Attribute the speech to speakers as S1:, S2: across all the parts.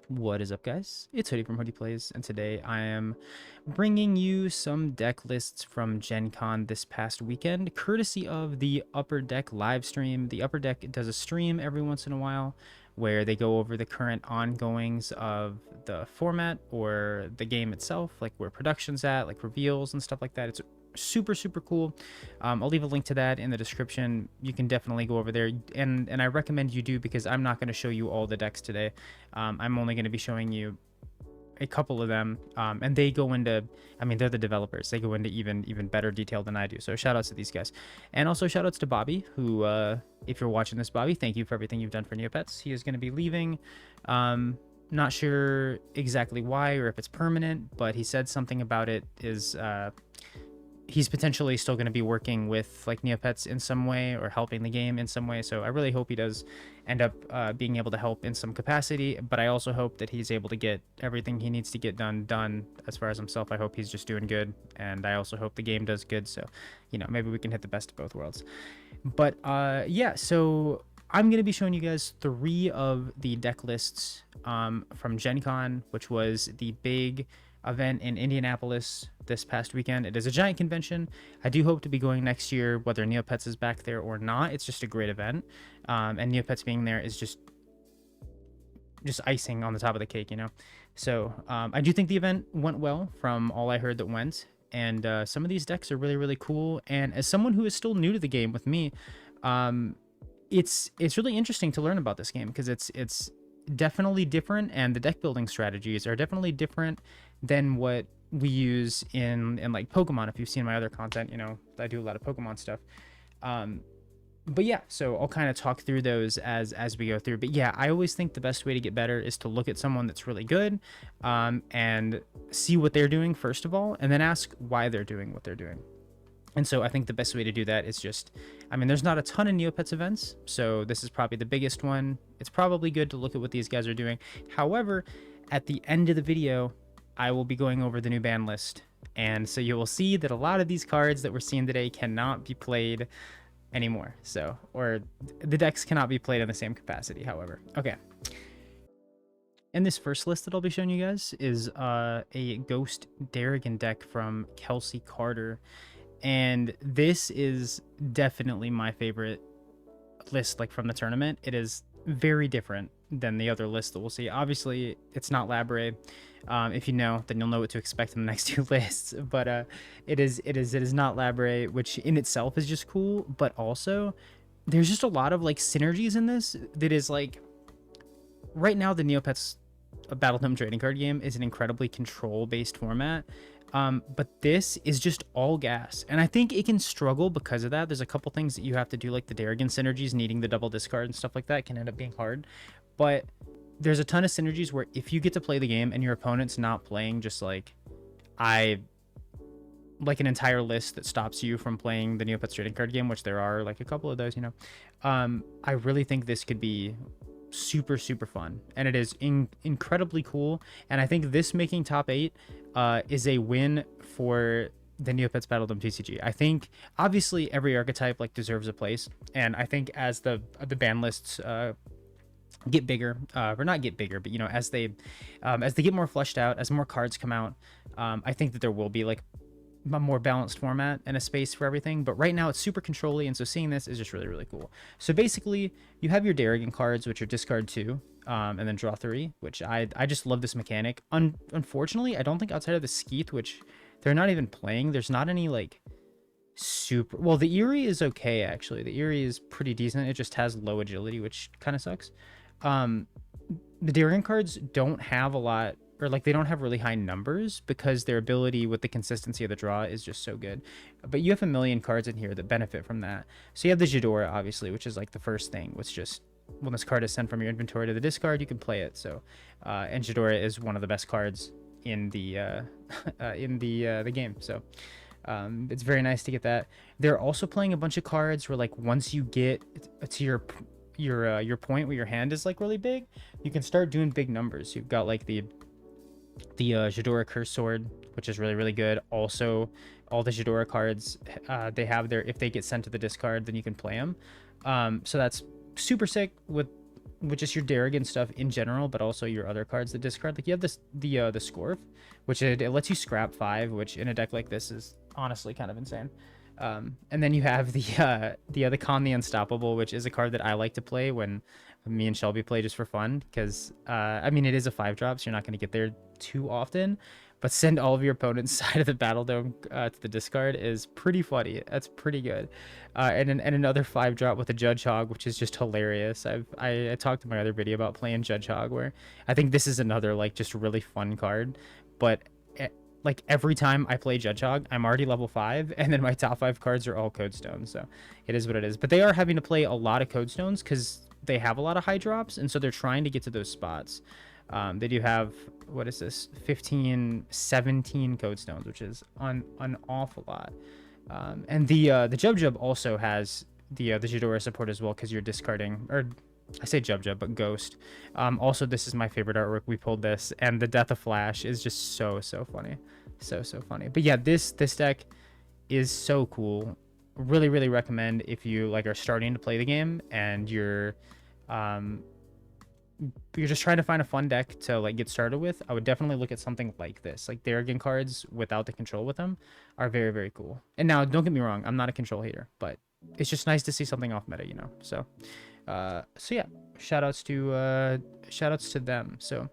S1: What is up, guys? It's Hoodie from Hoodie Plays, and today I am bringing you some deck lists from Gen Con this past weekend, courtesy of the Upper Deck live stream. The Upper Deck does a stream every once in a while where they go over the current ongoings of the format or the game itself, like where production's at, like reveals and stuff like that. It's super cool. I'll leave a link to that in the description. You can definitely go over there, and I recommend you do, because I'm not going to show you all the decks today. I'm only going to be showing you a couple of them, and they go into, I mean, they're the developers, they go into even better detail than I do, so shout outs to these guys. And also shout outs to Bobby, who if you're watching this, Bobby, thank you for everything you've done for Neopets. He is going to be leaving. Not sure exactly why or if it's permanent, but he said something about it is he's potentially still going to be working with like Neopets in some way or helping the game in some way. So I really hope he does end up being able to help in some capacity, but I also hope that he's able to get everything he needs to get done as far as himself. I hope he's just doing good, and I also hope the game does good, so you know, maybe we can hit the best of both worlds. But yeah, so I'm going to be showing you guys 3 of the deck lists from Gen Con, which was the big event in Indianapolis this past weekend. It is a giant convention. I do hope to be going next year, whether Neopets is back there or not. It's just a great event, and Neopets being there is just icing on the top of the cake, you know. So I do think the event went well from all I heard that went, and some of these decks are really cool. And as someone who is still new to the game with me, it's really interesting to learn about this game, because it's definitely different, and the deck building strategies are definitely different than what we use in like Pokemon. If you've seen my other content, you know I do a lot of Pokemon stuff. But yeah, so I'll kind of talk through those as we go through. But yeah, I always think the best way to get better is to look at someone that's really good, and see what they're doing first of all, and then ask why they're doing what they're doing. And so I think the best way to do that is just, I mean, there's not a ton of Neopets events, so this is probably the biggest one. It's probably good to look at what these guys are doing. However, at the end of the video, I will be going over the new ban list. And so you will see that a lot of these cards that we're seeing today cannot be played anymore. So, or the decks cannot be played in the same capacity, however. Okay. And this first list that I'll be showing you guys is a Ghost Darrigan deck from Kelsey Carter. And this is definitely my favorite list, like from the tournament. It is very different than the other list that we'll see. Obviously, it's not Labre. If you know, then you'll know what to expect in the next 2 lists. But it is not Labre, which in itself is just cool. But also, there's just a lot of like synergies in this that is like, right now the Neopets BattleDome trading card game is an incredibly control-based format. But this is just all gas, and I think it can struggle because of that. There's a couple things that you have to do, like the Darrigan synergies, needing the double discard and stuff like that can end up being hard. But there's a ton of synergies where if you get to play the game and your opponent's not playing just like an entire list that stops you from playing the Neopets trading card game, which there are like a couple of those, you know, I really think this could be super fun, and it is incredibly cool. And I think this making top 8 is a win for the Neopets BattleDome TCG. I think obviously every archetype like deserves a place, and I think as the ban lists get bigger, or not get bigger, but you know, as they get more fleshed out, as more cards come out, I think that there will be like a more balanced format and a space for everything. But right now it's super controlly, and so seeing this is just really cool. So basically you have your Darrigan cards, which are discard 2 and then draw 3, which I just love this mechanic. Unfortunately, I don't think outside of the Skeeth, which they're not even playing, there's not any like super, well, the Eerie is okay, actually. The Eerie is pretty decent. It just has low agility, which kind of sucks. The Darrigan cards don't have a lot, or like they don't have really high numbers, because their ability with the consistency of the draw is just so good. But you have a million cards in here that benefit from that. So you have the Ghidorah, obviously, which is like the first thing, which just, when this card is sent from your inventory to the discard, you can play it. So and Ghidorah is one of the best cards in the the game. So it's very nice to get that. They're also playing a bunch of cards where like once you get to your point where your hand is like really big, you can start doing big numbers. You've got like the Ghidorah Curse Sword, which is really good. Also, all the Ghidorah cards, they have their, if they get sent to the discard, then you can play them. So that's super sick with with just your Darrigan stuff in general, but also your other cards that discard. Like you have this the Scorf, which it lets you scrap 5, which in a deck like this is honestly kind of insane. And then you have the Con the Unstoppable, which is a card that I like to play when me and Shelby play just for fun, because I mean it is a 5-drop, so you're not going to get there too often. But send all of your opponent's side of the BattleDome to the discard is pretty funny. That's pretty good. And another 5-drop with a Judge Hog, which is just hilarious. I talked in my other video about playing Judge Hog, where I think this is another like just really fun card. But like every time I play Judge Hog, I'm already level 5, and then my top 5 cards are all Codestones. So it is what it is. But they are having to play a lot of Codestones because they have a lot of high drops, and so they're trying to get to those spots. They do have, what is this, 15, 17 Codestones, which is an awful lot. And the Jub Jub also has the Jadora support as well, because you're discarding, or I say Jub Jub, but Ghost. Also, this is my favorite artwork. We pulled this, and the Death of Flash is just so funny. So funny. But yeah, this deck is so cool. Really recommend if you like are starting to play the game and you're just trying to find a fun deck to like get started with. I would definitely look at something like this. Like Darrigan cards without the control with them are very cool. And now, don't get me wrong, I'm not a control hater, but it's just nice to see something off meta, you know. So yeah, shout outs to them. So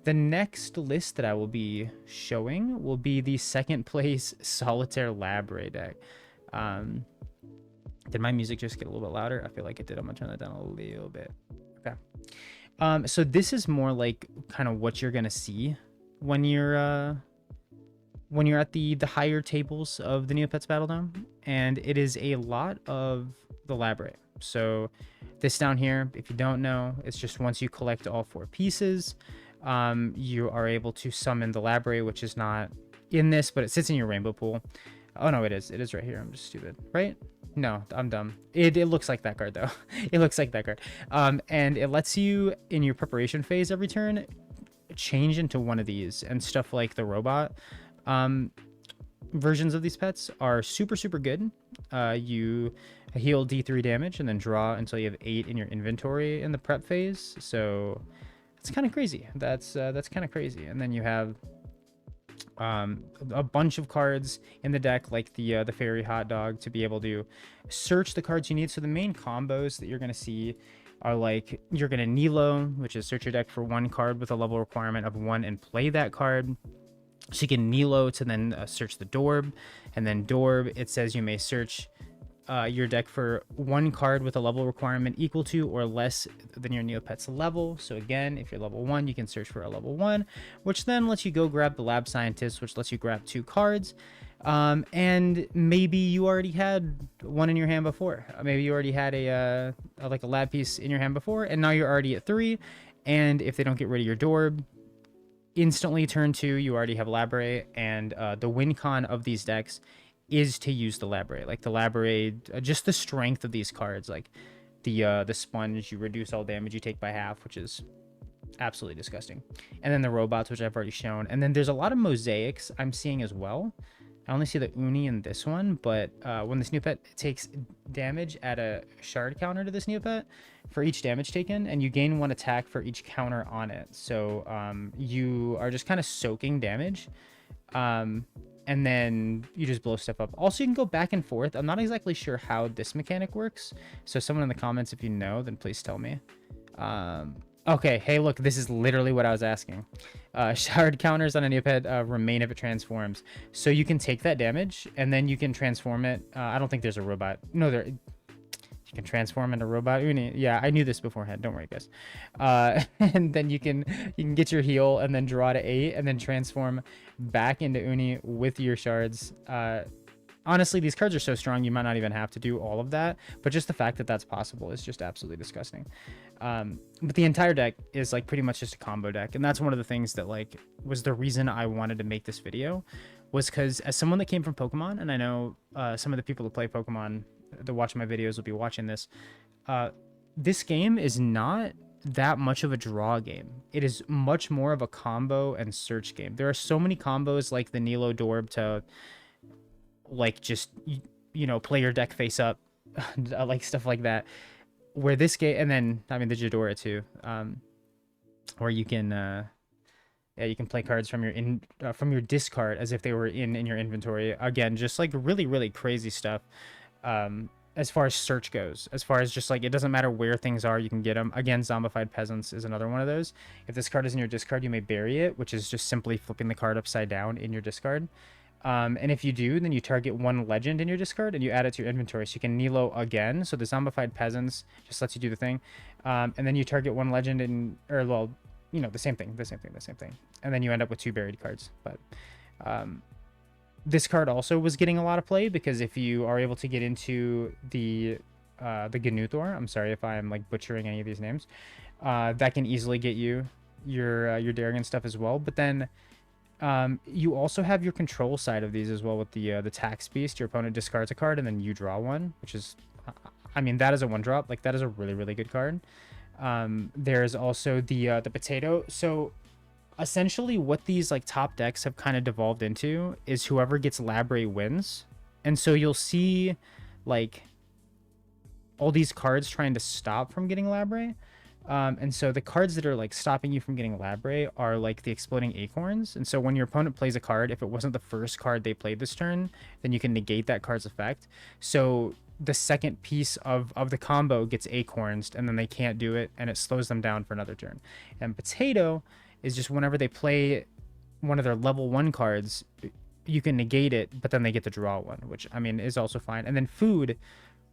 S1: the next list that I will be showing will be the second place Solitaire Labre deck. Did my music just get a little bit louder? I feel like it did. I'm gonna turn that down a little bit. Okay. So this is more like kind of what you're gonna see when you're at the higher tables of the Neopets BattleDome, and it is a lot of the Labre. So this down here, if you don't know, it's just once you collect all 4 pieces, you are able to summon the Labre, which is not in this, but it sits in your rainbow pool. Oh no, it is right here. I'm just stupid, right? No, I'm dumb. It looks like that card though. It looks like that card. And it lets you in your preparation phase every turn change into one of these, and stuff like the robot versions of these pets are super good. You heal D3 damage and then draw until you have 8 in your inventory in the prep phase. So it's kind of crazy. That's kind of crazy. And then you have a bunch of cards in the deck, like the fairy hot dog, to be able to search the cards you need. So the main combos that you're going to see are like, you're going to Nilo, which is search your deck for 1 card with a level requirement of 1 and play that card. So you can Nilo to then search the Dorb, and then Dorb, it says you may search your deck for 1 card with a level requirement equal to or less than your Neopets level. So again, if you're level 1, you can search for a level 1, which then lets you go grab the Lab Scientist, which lets you grab 2 cards. And maybe you already had 1 in your hand before. Maybe you already had a like a lab piece in your hand before, and now you're already at 3. And if they don't get rid of your Dorb, instantly turn 2, you already have Labre. And the win con of these decks is to use the Labre. Like the Labre, just the strength of these cards, like the Sponge, you reduce all damage you take by half, which is absolutely disgusting. And then the robots, which I've already shown. And then there's a lot of mosaics I'm seeing as well. I only see the Uni in this one, but when this Neopet takes damage at a shard counter to this Neopet for each damage taken, and you gain 1 attack for each counter on it. So you are just kind of soaking damage. And then you just blow stuff up. Also, you can go back and forth. I'm not exactly sure how this mechanic works. So someone in the comments, if you know, then please tell me. Okay, hey, look, this is literally what I was asking. Shard counters on a Neopet remain if it transforms. So you can take that damage, and then you can transform it. I don't think there's a robot. No, there... You can transform into robot Uni. Yeah, I knew this beforehand. Don't worry, guys. And then you can get your heal and then draw to 8 and then transform back into Uni with your shards. Honestly, these cards are so strong you might not even have to do all of that. But just the fact that that's possible is just absolutely disgusting. But the entire deck is like pretty much just a combo deck, and that's one of the things that like was the reason I wanted to make this video, was because as someone that came from Pokemon, and I know some of the people who play Pokemon that watch my videos will be watching this. This game is not that much of a draw game. It is much more of a combo and search game. There are so many combos like the Nilo Dorb to like just, you know, play your deck face up, like stuff like that. where this game, and then I mean the Jadora too, where you can yeah, you can play cards from your discard as if they were in your inventory. Again, just like really really crazy stuff. As far as search goes, as far as just like it doesn't matter where things are, you can get them. Again, Zombified Peasants is another one of those. If this card is in your discard, you may bury it, which is just simply flipping the card upside down in your discard. And if you do, then you target one legend in your discard and you add it to your inventory. So you can Nilo again. So the Zombified Peasants just lets you do the thing. And then you target one legend in, or well, you know, the same thing. And then you end up with 2 buried cards. But this card also was getting a lot of play because if you are able to get into the Gnuthor, I'm sorry if I'm like butchering any of these names, that can easily get you your Darrigan stuff as well. But then you also have your control side of these as well with the Tax Beast. Your opponent discards a card and then you draw one, which is, I mean, that is a 1-drop. Like that is a really really good card. There's also the Potato. So essentially what these like top decks have kind of devolved into is whoever gets Labre wins. And so you'll see like all these cards trying to stop from getting Labre. And so the cards that are like stopping you from getting Labre are like the Exploding Acorns. And so when your opponent plays a card, if it wasn't the first card they played this turn, then you can negate that card's effect. So the second piece of the combo gets Acorns and then they can't do it and it slows them down for another turn. And Potato is just whenever they play one of their level 1 cards, you can negate it, but then they get to draw one, which I mean is also fine. And then Food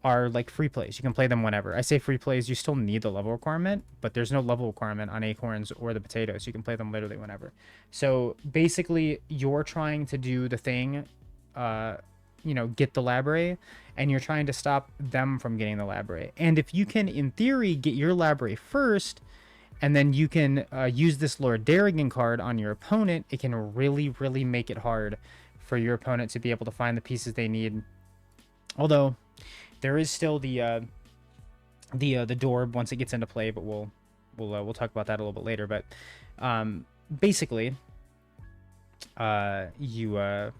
S1: are like free plays. You can play them whenever. I say free plays, you still need the level requirement, but there's no level requirement on Acorns or the Potatoes. You can play them literally whenever. So basically, you're trying to do the thing, you know, get the Labre, and you're trying to stop them from getting the Labre. And if you can, in theory, get your Labre first, and then you can use this Lord Darrigan card on your opponent, it can really, really make it hard for your opponent to be able to find the pieces they need. Although there is still the Dorb once it gets into play, but we'll talk about that a little bit later. But basically, you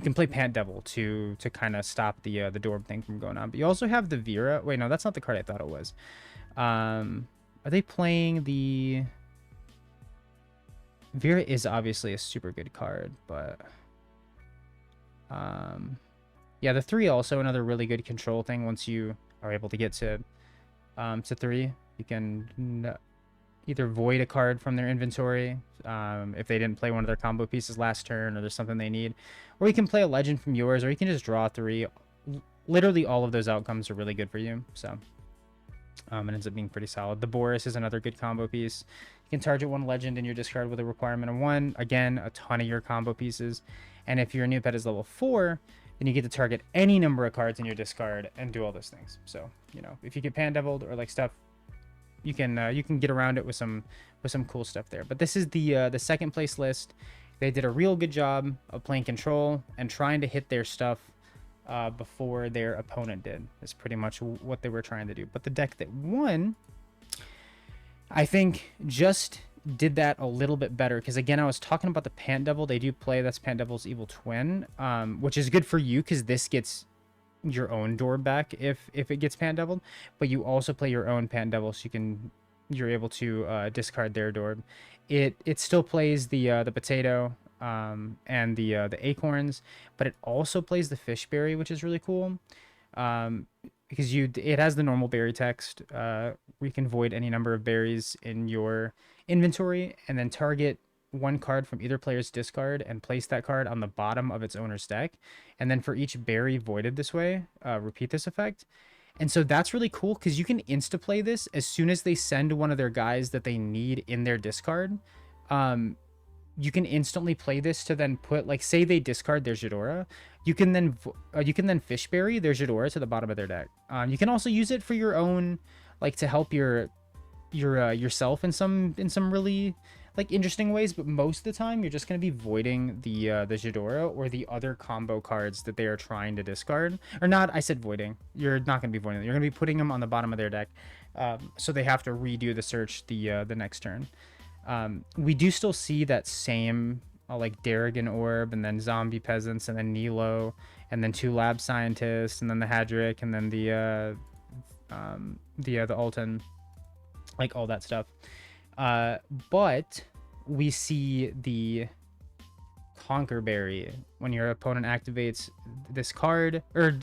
S1: can play Pant Devil to kind of stop the Dorb thing from going on. But you also have the Vera. Wait, no, that's not the card I thought it was. Are they playing the Vera? Is obviously a super good card, but yeah, the 3 also another really good control thing. Once you are able to get to 3, you can either void a card from their inventory if they didn't play one of their combo pieces last turn, or there's something they need, or you can play a legend from yours, or you can just draw 3. Literally all of those outcomes are really good for you. So it ends up being pretty solid. The Boris is another good combo piece. You can target 1 legend in your discard with a requirement of 1. Again, a ton of your combo pieces. And if your Neopet is level 4, then you get to target any number of cards in your discard and do all those things. So, you know, if you get Pan Deviled or like stuff, you can get around it with some cool stuff there. But this is the second place list. They did a real good job of playing control and trying to hit their stuff before their opponent did. Is pretty much what they were trying to do. But the deck that won, I think, just did that a little bit better, because again, I was talking about the Pant Devil. They do play, that's Pant Devil's evil twin, which is good for you because this gets your own door back if it gets Pant Deviled, but you also play your own Pant Devil, so you're able to discard their door. It still plays the Potato and the Acorns, but it also plays the Fishberry, which is really cool. Because it has the normal berry text where you can void any number of berries in your inventory and then target 1 card from either player's discard and place that card on the bottom of its owner's deck. And then for each berry voided this way, repeat this effect. And so that's really cool because you can insta-play this as soon as they send one of their guys that they need in their discard. You can instantly play this to then put, like, say they discard their Jadora, you can then Fishberry their Jadora to the bottom of their deck. You can also use it for your own, like, to help yourself in some really like interesting ways, but most of the time you're just going to be voiding the Jadora or the other combo cards that they are trying to discard. Or not, I said voiding. You're not going to be voiding them. You're going to be putting them on the bottom of their deck, so they have to redo the search the next turn. We do still see that same like Darrigan Orb, and then Zombie Peasants, and then Nilo, and then 2 Lab Scientists, and then the Hadric, and then the the Alton, like all that stuff. But we see the Conquerberry when your opponent activates this card, or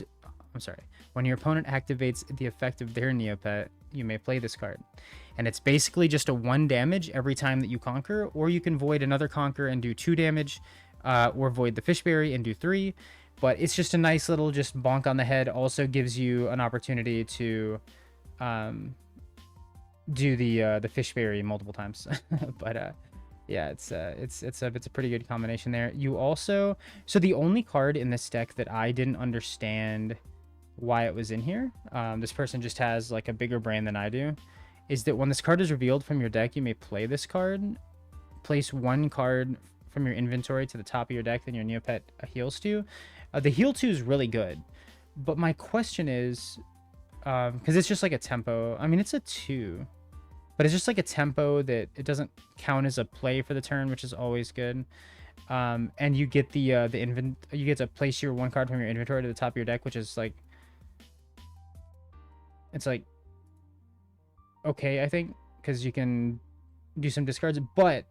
S1: I'm sorry, when your opponent activates the effect of their Neopet, you may play this card. And it's basically just a 1 damage every time that you conquer, or you can void another conquer and do 2 damage, or void the Fishberry and do 3. But it's just a nice little just bonk on the head. Also gives you an opportunity to do the Fishberry multiple times. But yeah, it's a pretty good combination there. You also, so the only card in this deck that I didn't understand why it was in here, this person just has like a bigger brain than I do, is that when this card is revealed from your deck, you may play this card, place 1 card from your inventory to the top of your deck, then your Neopet heals to. The heal to is really good, but my question is, because it's just like a tempo. I mean, it's a 2, but it's just like a tempo that it doesn't count as a play for the turn, which is always good. And you get you get to place your 1 card from your inventory to the top of your deck, which is like, it's like okay, I think, because you can do some discards. But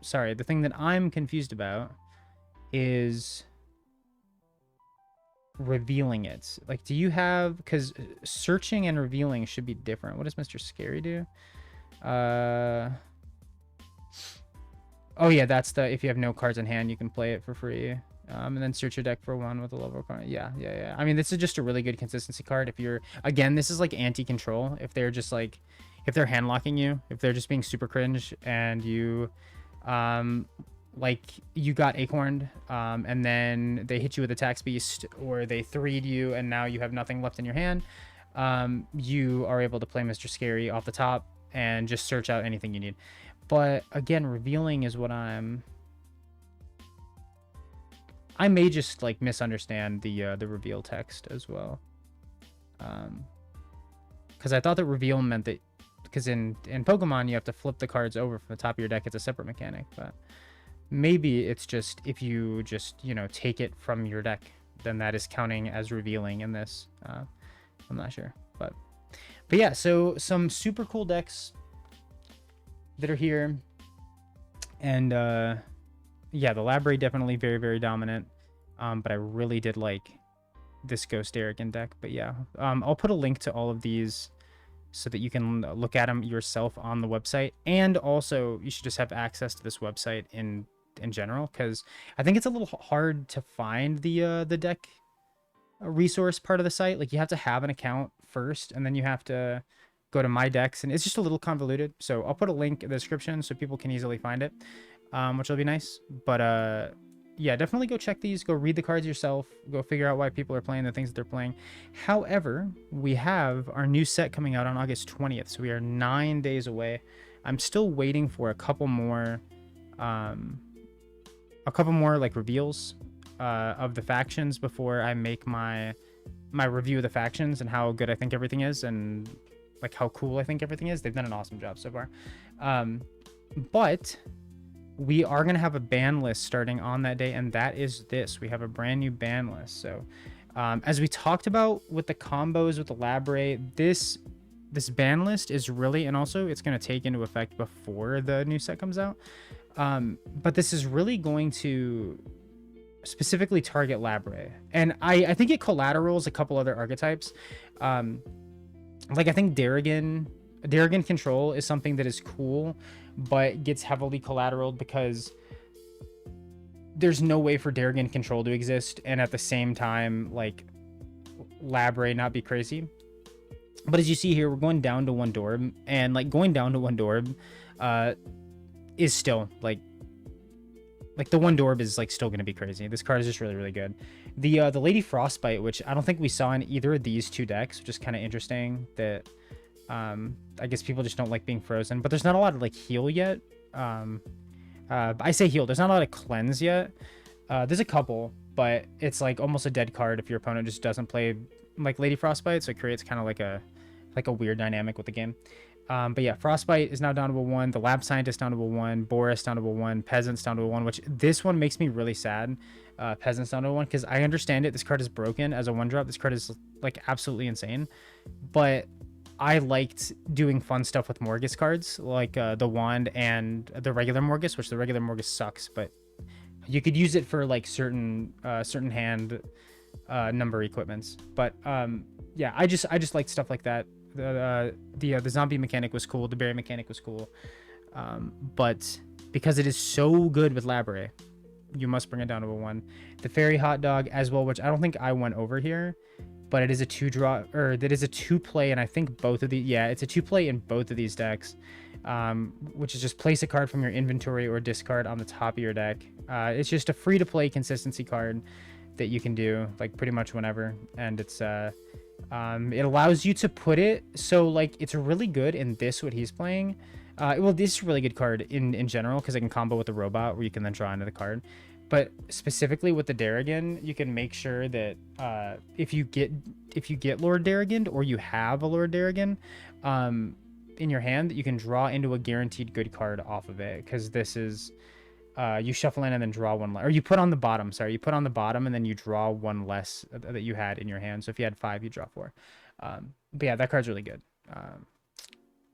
S1: sorry, the thing that I'm confused about is revealing it. Like, do you have, because searching and revealing should be different. What does Mr. Scary do? Oh yeah, that's the, if you have no cards in hand, you can play it for free. And then search your deck for 1 with a level card. Yeah. I mean, this is just a really good consistency card. If you're, again, this is like anti-control. If they're just like, if they're hand locking you, if they're just being super cringe and you, like you got acorned, and then they hit you with a tax beast, or they 3'd you and now you have nothing left in your hand, you are able to play Mr. Scary off the top and just search out anything you need. But again, revealing is what I may just like misunderstand the reveal text as well, because I thought that reveal meant that, because in Pokemon you have to flip the cards over from the top of your deck. It's a separate mechanic, but maybe it's just if you just, you know, take it from your deck, then that is counting as revealing in this. I'm not sure, but yeah, so some super cool decks that are here. And yeah, the Labray definitely very, very dominant, but I really did like this Ghost Arrogant deck. But yeah, I'll put a link to all of these so that you can look at them yourself on the website. And also you should just have access to this website in general, because I think it's a little hard to find the deck resource part of the site. Like, you have to have an account first, and then you have to go to my decks, and it's just a little convoluted. So I'll put a link in the description so people can easily find it, which will be nice. But yeah, definitely go check these, go read the cards yourself, go figure out why people are playing the things that they're playing. However, we have our new set coming out on August 20th, so we are 9 days away. I'm still waiting for a couple more like reveals of the factions before I make my review of the factions and how good I think everything is, and like how cool I think everything is. They've done an awesome job so far. But we are going to have a ban list starting on that day, and that is this. We have a brand new ban list. So as we talked about with the combos with the Labray, this ban list is really, and also it's going to take into effect before the new set comes out. But this is really going to specifically target Labray. And I think it collaterals a couple other archetypes. Like, I think Darrigan control is something that is cool, but gets heavily collateraled because there's no way for Darrigan control to exist and at the same time, like, Labray not be crazy. But as you see here, we're going down to 1 Dorb, and like going down to 1 Dorb is still like the 1 Dorb is like still going to be crazy. This card is just really, really good. The Lady Frostbite, which I don't think we saw in either of these 2 decks, which is kind of interesting that I guess people just don't like being frozen, but there's not a lot of like heal yet. I say heal, there's not a lot of cleanse yet. There's a couple, but it's like almost a dead card if your opponent just doesn't play like Lady Frostbite, so it creates kind of like a weird dynamic with the game. But yeah, Frostbite is now down to a 1, the Lab Scientist down to a 1, Boris down to a 1, Peasants down to a 1, which this one makes me really sad. Peasants down to a 1, because I understand it. This card is broken as a 1-drop. This card is like absolutely insane, but I liked doing fun stuff with Morgus cards, like the wand and the regular Morgus, which the regular Morgus sucks, but you could use it for like certain hand number equipments. But yeah, I just liked stuff like that. The zombie mechanic was cool. The berry mechanic was cool. But because it is so good with Labre, you must bring it down to a 1. The fairy hot dog as well, which I don't think I went over here, but it is a 2-draw, or that is a 2-play, and I think both of the, yeah, it's a 2-play in both of these decks, which is just place a card from your inventory or discard on the top of your deck. It's just a free-to-play consistency card that you can do like pretty much whenever, and it's it allows you to put it so like it's really good in this what he's playing. Well, this is a really good card in general because it can combo with the robot where you can then draw into the card. But specifically with the Darrigan, you can make sure that if you get Lord Darrigan or you have a Lord Darrigan in your hand, that you can draw into a guaranteed good card off of it. Because this is you shuffle in and then draw one less, or you put on the bottom. Sorry, you put on the bottom and then you draw one less that you had in your hand. So if you had 5, you draw 4. But yeah, that card's really good.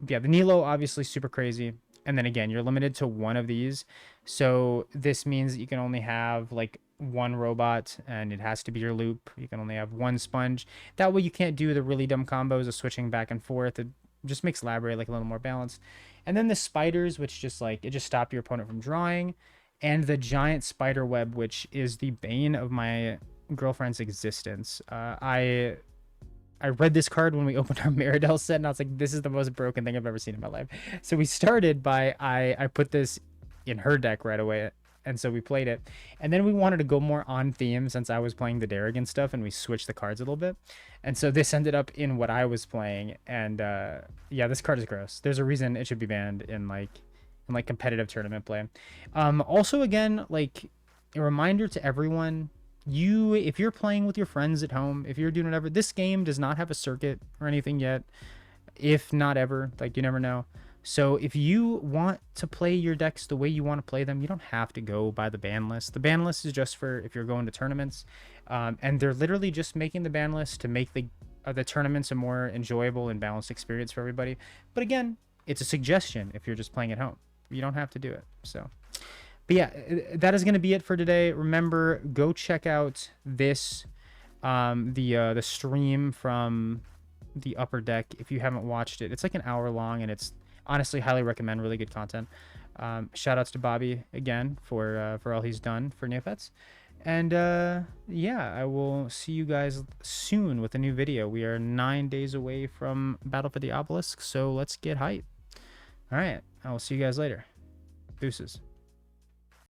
S1: Yeah, the Nilo obviously super crazy, and then again you're limited to 1 of these, so this means that you can only have like 1 robot and it has to be your loop. You can only have 1 sponge. That way you can't do the really dumb combos of switching back and forth. It just makes Labre like a little more balanced. And then the spiders, which just like it just stop your opponent from drawing, and the giant spider web, which is the bane of my girlfriend's existence. I read this card when we opened our Mirrodel set, and I was like, this is the most broken thing I've ever seen in my life. So we started by, I put this in her deck right away, and so we played it. And then we wanted to go more on theme since I was playing the Darrigan stuff, and we switched the cards a little bit. And so this ended up in what I was playing, and yeah, this card is gross. There's a reason it should be banned in like competitive tournament play. Also, again, like a reminder to everyone, if you're playing with your friends at home, if you're doing whatever, this game does not have a circuit or anything yet, if not ever. Like, you never know. So if you want to play your decks the way you want to play them, you don't have to go by the ban list. The ban list is just for if you're going to tournaments, and they're literally just making the ban list to make the tournaments a more enjoyable and balanced experience for everybody. But again, it's a suggestion if you're just playing at home. You don't have to do it. So, but yeah, that is going to be it for today. Remember, go check out this, the stream from the upper deck if you haven't watched it. It's like an hour long, and it's honestly highly recommend. Really good content. Shout outs to Bobby again for all he's done for Neopets. And yeah, I will see you guys soon with a new video. We are 9 days away from Battle for the Obelisk, so let's get hype. All right, I will see you guys later. Deuces.